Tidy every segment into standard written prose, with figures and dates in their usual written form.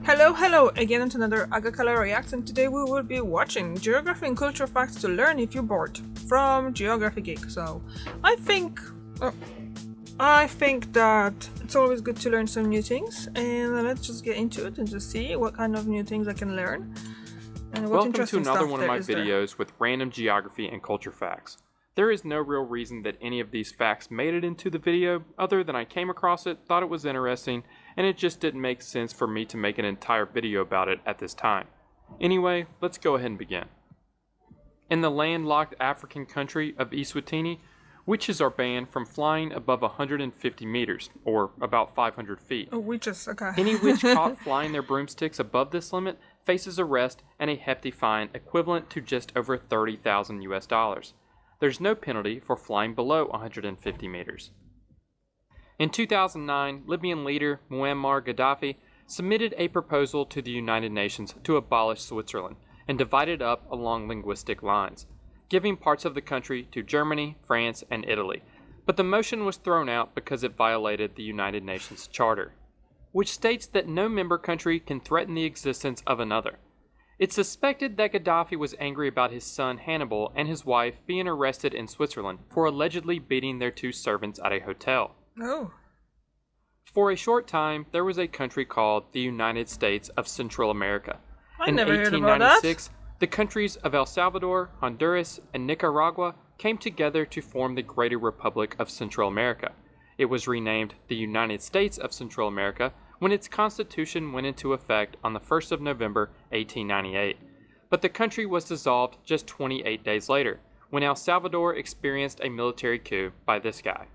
Hello again to another Agakala React, and today we will be watching Geography and Culture Facts to Learn If You're Bored from Geography Geek. So, I think, uh, I think that it's always good to learn some new things, and let's just get into it and just see what kind of new things I can learn. And what Welcome to interesting another stuff one of my there. videos with random geography and culture facts. There is no real reason that any of these facts made it into the video other than I came across it, thought it was interesting, and it just didn't make sense for me to make an entire video about it at this time. Anyway, let's go ahead and begin. In the landlocked African country of Eswatini, witches are banned from flying above 150 meters, or about 500 feet. Oh, witches, okay. Any witch caught flying their broomsticks above this limit faces arrest and a hefty fine equivalent to just over 30,000 US dollars. There's no penalty for flying below 150 meters. In 2009, Libyan leader Muammar Gaddafi submitted a proposal to the United Nations to abolish Switzerland and divide it up along linguistic lines, giving parts of the country to Germany, France, and Italy. But the motion was thrown out because it violated the United Nations Charter, which states that no member country can threaten the existence of another. It's suspected that Gaddafi was angry about his son Hannibal and his wife being arrested in Switzerland for allegedly beating their two servants at a hotel. Oh. For a short time, there was a country called the United States of Central America. I In never heard about that. 1896, the countries of El Salvador, Honduras, and Nicaragua came together to form the Greater Republic of Central America. It was renamed the United States of Central America when its constitution went into effect on the 1st of November 1898. But the country was dissolved just 28 days later, when El Salvador experienced a military coup by this guy.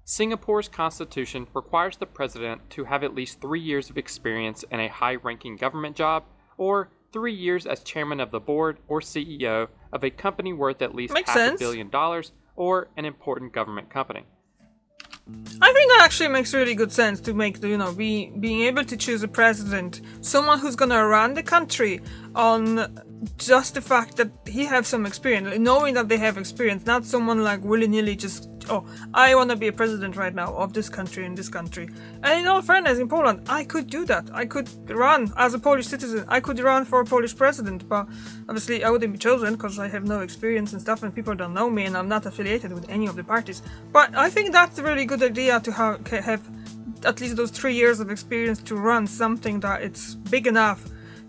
Singapore's constitution requires the president to have at least 3 years of experience in a high-ranking government job, or 3 years as chairman of the board or CEO of a company worth at least Makes half sense. $1 billion, or an important government company. I think that actually makes really good sense to make being able to choose a president, someone who's gonna run the country on just the fact that he has some experience, like, knowing that they have experience, not someone like willy-nilly just, oh, I want to be a president right now of this country and this country. And in all fairness, in Poland, I could do that. I could run as a Polish citizen. I could run for a Polish president, but obviously I wouldn't be chosen because I have no experience and stuff, and people don't know me, and I'm not affiliated with any of the parties. But I think that's a really good idea to have at least those 3 years of experience to run something that it's big enough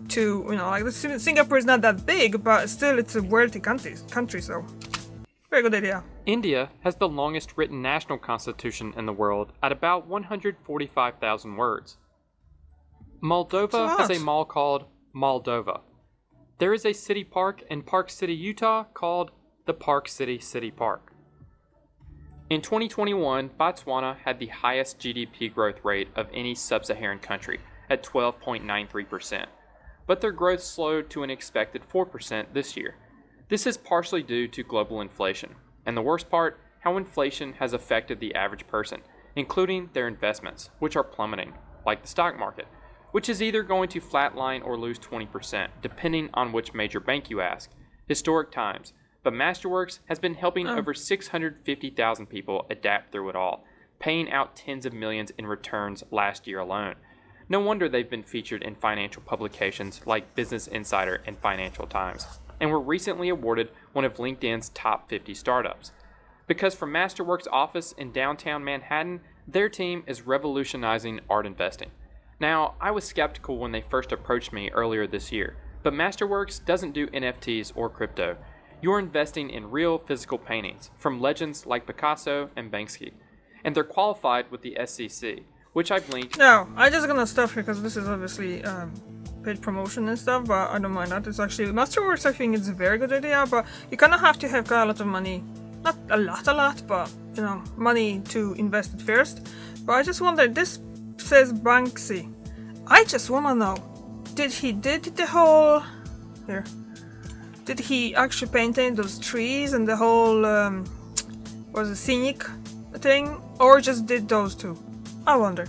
to, like Singapore is not that big, but still it's a wealthy country, so very good idea. India has the longest written national constitution in the world at about 145,000 words. Moldova has a mall called Moldova. There is a city park in Park City, Utah called the Park City City Park. In 2021, Botswana had the highest GDP growth rate of any sub-Saharan country at 12.93%, but their growth slowed to an expected 4% this year. This is partially due to global inflation, and the worst part, how inflation has affected the average person, including their investments, which are plummeting, like the stock market, which is either going to flatline or lose 20%, depending on which major bank you ask. Historic times, but Masterworks has been helping over 650,000 people adapt through it all, paying out tens of millions in returns last year alone. No wonder they've been featured in financial publications like Business Insider and Financial Times, and were recently awarded one of LinkedIn's top 50 startups. Because from Masterworks' office in downtown Manhattan, their team is revolutionizing art investing. Now, I was skeptical when they first approached me earlier this year, but Masterworks doesn't do NFTs or crypto. You're investing in real physical paintings from legends like Picasso and Banksy, and they're qualified with the SEC, which I've linked. No, I'm just gonna stop here because this is obviously paid promotion and stuff, but I don't mind that. It's actually Masterworks. I think it's a very good idea, but you kind of have to have got a lot of money, not a lot, but money to invest it first. But I just wonder. This says Banksy. I just wanna know, did the whole here? Did he actually paint in those trees and the whole was a scenic thing, or just did those two? I wonder.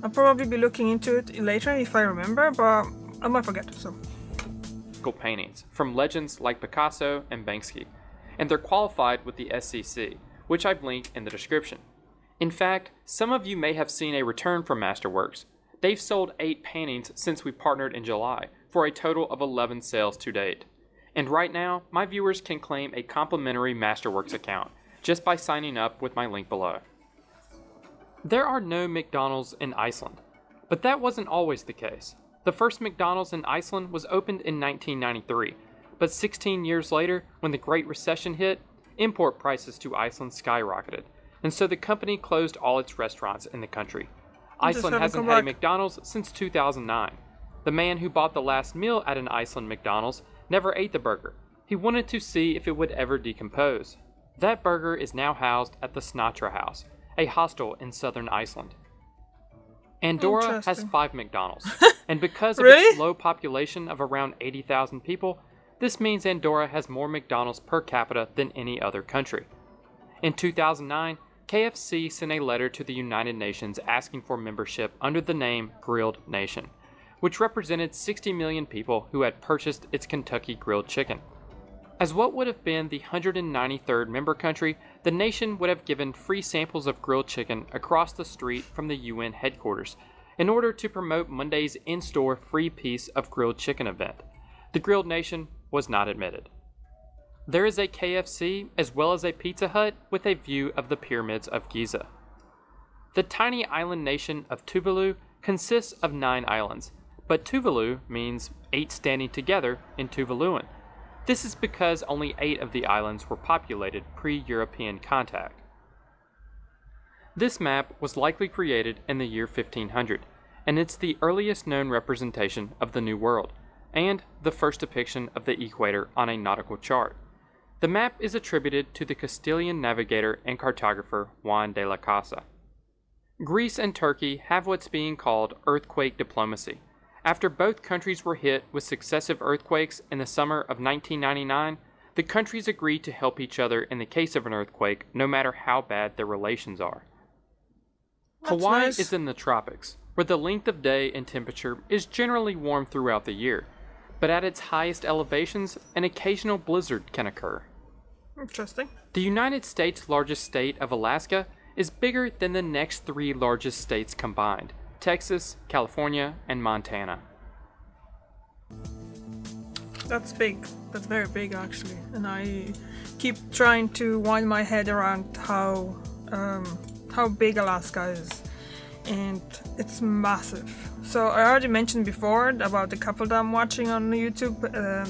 I'll probably be looking into it later if I remember, but I might forget, so. Paintings from legends like Picasso and Banksy, and they're qualified with the SEC, which I've linked in the description. In fact, some of you may have seen a return from Masterworks. They've sold 8 paintings since we partnered in July, for a total of 11 sales to date. And right now, my viewers can claim a complimentary Masterworks account just by signing up with my link below. There are no McDonald's in Iceland, but that wasn't always the case. The first McDonald's in Iceland was opened in 1993, but 16 years later, when the Great Recession hit, import prices to Iceland skyrocketed, and so the company closed all its restaurants in the country. Iceland hasn't had a McDonald's since 2009. The man who bought the last meal at an Iceland McDonald's never ate the burger. He wanted to see if it would ever decompose. That burger is now housed at the Snatra House, a hostel in southern Iceland. Andorra has 5 McDonald's, and because of its low population of around 80,000 people, this means Andorra has more McDonald's per capita than any other country. In 2009, KFC sent a letter to the United Nations asking for membership under the name Grilled Nation, which represented 60 million people who had purchased its Kentucky Grilled Chicken. As what would have been the 193rd member country, the nation would have given free samples of grilled chicken across the street from the UN headquarters in order to promote Monday's in-store free piece of grilled chicken event. The Grilled Nation was not admitted. There is a KFC as well as a Pizza Hut with a view of the pyramids of Giza. The tiny island nation of Tuvalu consists of 9 islands, but Tuvalu means 8 standing together in Tuvaluan. This is because only 8 of the islands were populated pre-European contact. This map was likely created in the year 1500, and it's the earliest known representation of the New World, and the first depiction of the equator on a nautical chart. The map is attributed to the Castilian navigator and cartographer Juan de la Casa. Greece and Turkey have what's being called earthquake diplomacy. After both countries were hit with successive earthquakes in the summer of 1999, the countries agreed to help each other in the case of an earthquake, no matter how bad their relations are. Hawaii is in the tropics, where the length of day and temperature is generally warm throughout the year, but at its highest elevations, an occasional blizzard can occur. Interesting. The United States' largest state of Alaska is bigger than the next 3 largest states combined: Texas, California, and Montana. That's big. That's very big, actually. And I keep trying to wind my head around how big Alaska is. And it's massive. So I already mentioned before about the couple that I'm watching on YouTube.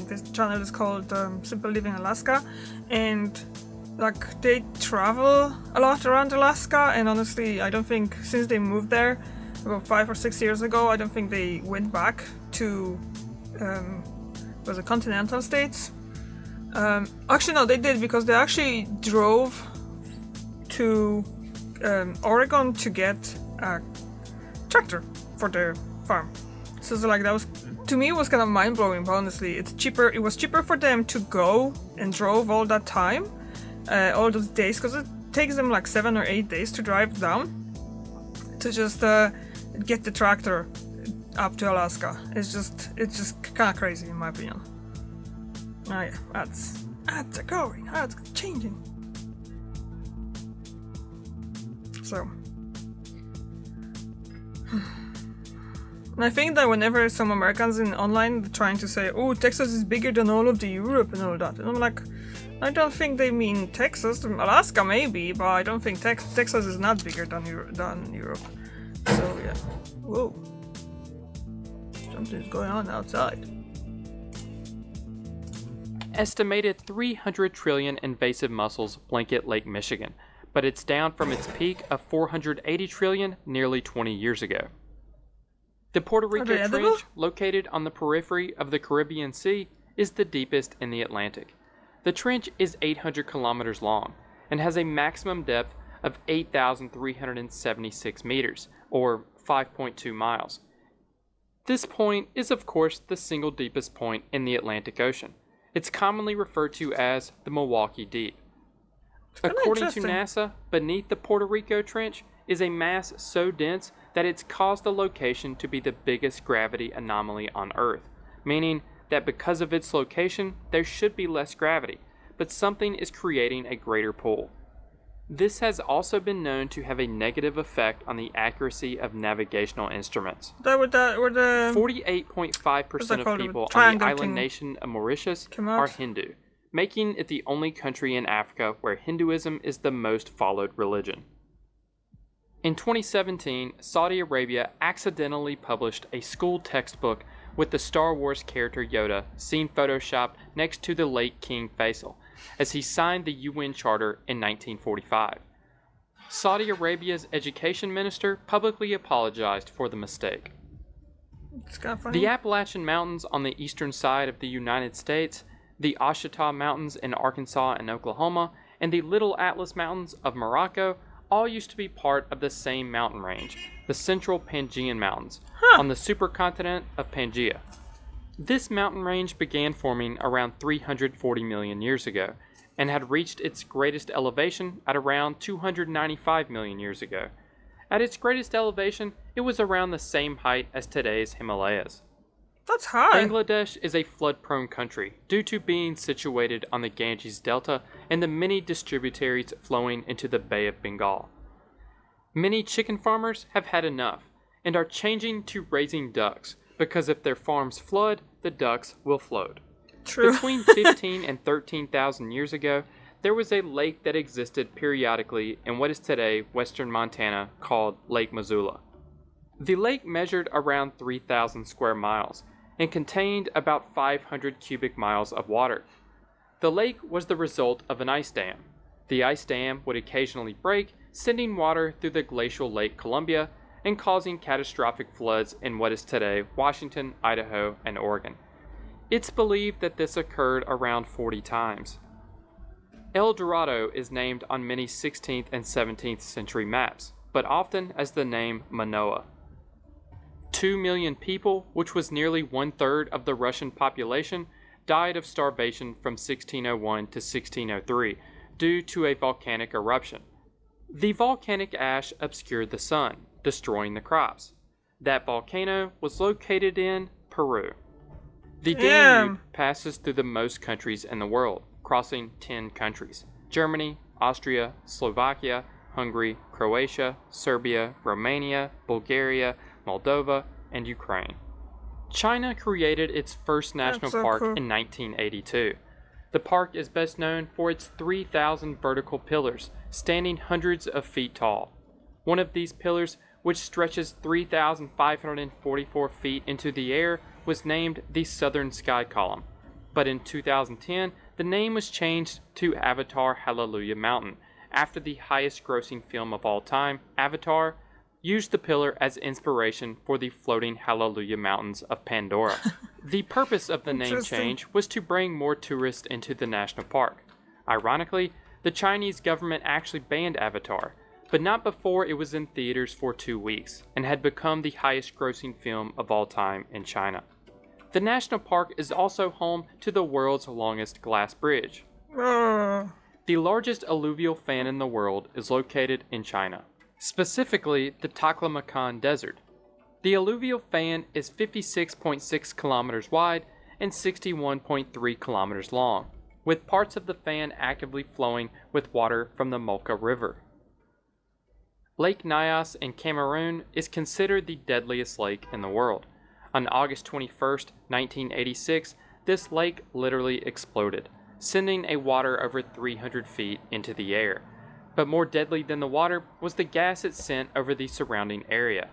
This channel is called Simple Living Alaska, and like they travel a lot around Alaska. And honestly, I don't think since they moved there about 5 or 6 years ago, I don't think they went back to was it continental states. Actually, no, they did, because they actually drove to Oregon to get a tractor for their farm. So it's like, that was, to me, it was kind of mind-blowing, but honestly, it was cheaper for them to go and drove all that time, all those days, because it takes them like 7 or 8 days to drive down to just get the tractor up to Alaska. It's just kind of crazy in my opinion. Oh yeah, that's going, that's changing. So and I think that whenever some Americans in online trying to say, oh, Texas is bigger than all of the Europe and all that, and I'm like, I don't think they mean Texas. Alaska maybe, but I don't think Texas is not bigger than Europe. So yeah. Whoa. Something's going on outside. Estimated 300 trillion invasive mussels blanket Lake Michigan, but it's down from its peak of 480 trillion nearly 20 years ago. The Puerto Rico Trench, located on the periphery of the Caribbean Sea, is the deepest in the Atlantic. The trench is 800 kilometers long and has a maximum depth of 8,376 meters, or 5.2 miles. This point is, of course, the single deepest point in the Atlantic Ocean. It's commonly referred to as the Milwaukee Deep. According to NASA, beneath the Puerto Rico Trench is a mass so dense that it's caused the location to be the biggest gravity anomaly on Earth, meaning that because of its location, there should be less gravity, but something is creating a greater pull. This has also been known to have a negative effect on the accuracy of navigational instruments. That were the 48.5% of people on the island nation of Mauritius are Hindu, making it the only country in Africa where Hinduism is the most followed religion. In 2017, Saudi Arabia accidentally published a school textbook with the Star Wars character Yoda seen photoshopped next to the late King Faisal, as he signed the UN Charter in 1945. Saudi Arabia's education minister publicly apologized for the mistake. It's kind of funny. The Appalachian Mountains on the eastern side of the United States, the Ouachita Mountains in Arkansas and Oklahoma, and the Little Atlas Mountains of Morocco all used to be part of the same mountain range, the Central Pangaean Mountains, on the supercontinent of Pangaea. This mountain range began forming around 340 million years ago, and had reached its greatest elevation at around 295 million years ago. At its greatest elevation, it was around the same height as today's Himalayas. That's high. Bangladesh is a flood-prone country due to being situated on the Ganges Delta and the many distributaries flowing into the Bay of Bengal. Many chicken farmers have had enough and are changing to raising ducks, because if their farms flood, the ducks will float. True. Between 15 and 13,000 years ago, there was a lake that existed periodically in what is today western Montana called Lake Missoula. The lake measured around 3,000 square miles and contained about 500 cubic miles of water. The lake was the result of an ice dam. The ice dam would occasionally break, sending water through the glacial Lake Columbia and causing catastrophic floods in what is today Washington, Idaho, and Oregon. It's believed that this occurred around 40 times. El Dorado is named on many 16th and 17th century maps, but often as the name Manoa. 2 million people, which was nearly 1/3 of the Russian population, died of starvation from 1601 to 1603 due to a volcanic eruption. The volcanic ash obscured the sun, destroying the crops. That volcano was located in Peru. The Danube passes through the most countries in the world, crossing 10 countries: Germany, Austria, Slovakia, Hungary, Croatia, Serbia, Romania, Bulgaria, Moldova, and Ukraine. China created its first national park in 1982. The park is best known for its 3,000 vertical pillars, standing hundreds of feet tall. One of these pillars, which stretches 3,544 feet into the air, was named the Southern Sky Column. But in 2010, the name was changed to Avatar Hallelujah Mountain, after the highest grossing film of all time, Avatar, used the pillar as inspiration for the floating Hallelujah Mountains of Pandora. The purpose of the name change was to bring more tourists into the national park. Ironically, the Chinese government actually banned Avatar, but not before it was in theaters for 2 weeks, and had become the highest grossing film of all time in China. The national park is also home to the world's longest glass bridge. The largest alluvial fan in the world is located in China, specifically the Taklamakan Desert. The alluvial fan is 56.6 kilometers wide and 61.3 kilometers long, with parts of the fan actively flowing with water from the Mulka River. Lake Nyas in Cameroon is considered the deadliest lake in the world. On August 21st, 1986, this lake literally exploded, sending a water over 300 feet into the air. But more deadly than the water was the gas it sent over the surrounding area.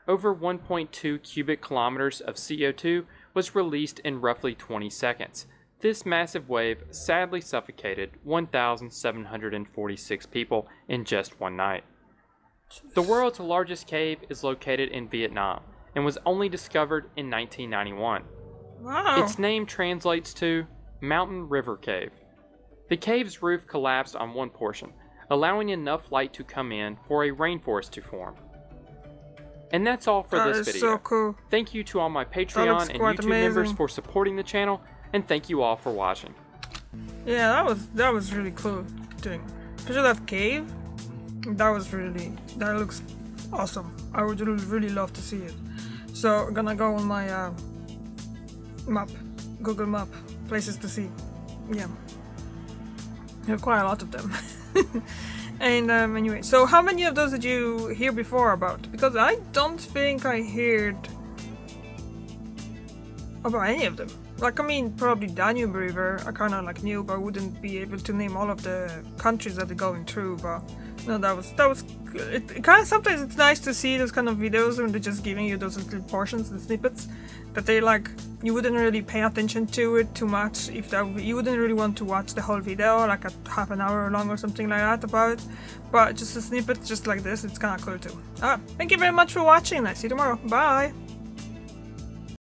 Over 1.2 cubic kilometers of CO2 was released in roughly 20 seconds. This massive wave sadly suffocated 1,746 people in just one night. The world's largest cave is located in Vietnam and was only discovered in 1991. Wow. Its name translates to Mountain River Cave. The cave's roof collapsed on one portion, allowing enough light to come in for a rainforest to form. And that's all for this video. So cool. Thank you to all my Patreon and YouTube members for supporting the channel, and thank you all for watching. Yeah, that was really cool thing. Especially that cave. That looks awesome. I would really love to see it. So I'm gonna go on my map, Google Map, places to see. Yeah, there are quite a lot of them. And anyway, so how many of those did you hear before about? Because I don't think I heard about any of them. Like, I mean, probably Danube River, I kind of like knew, but I wouldn't be able to name all of the countries that they're going through. But no, that was it kind of, sometimes it's nice to see those kind of videos when they're just giving you those little portions, the snippets that they like. You wouldn't really pay attention to it too much if you wouldn't really want to watch the whole video, like a half an hour long or something like that about it. But just a snippet just like this, it's kind of cool too. Thank you very much for watching. I see you tomorrow. Bye.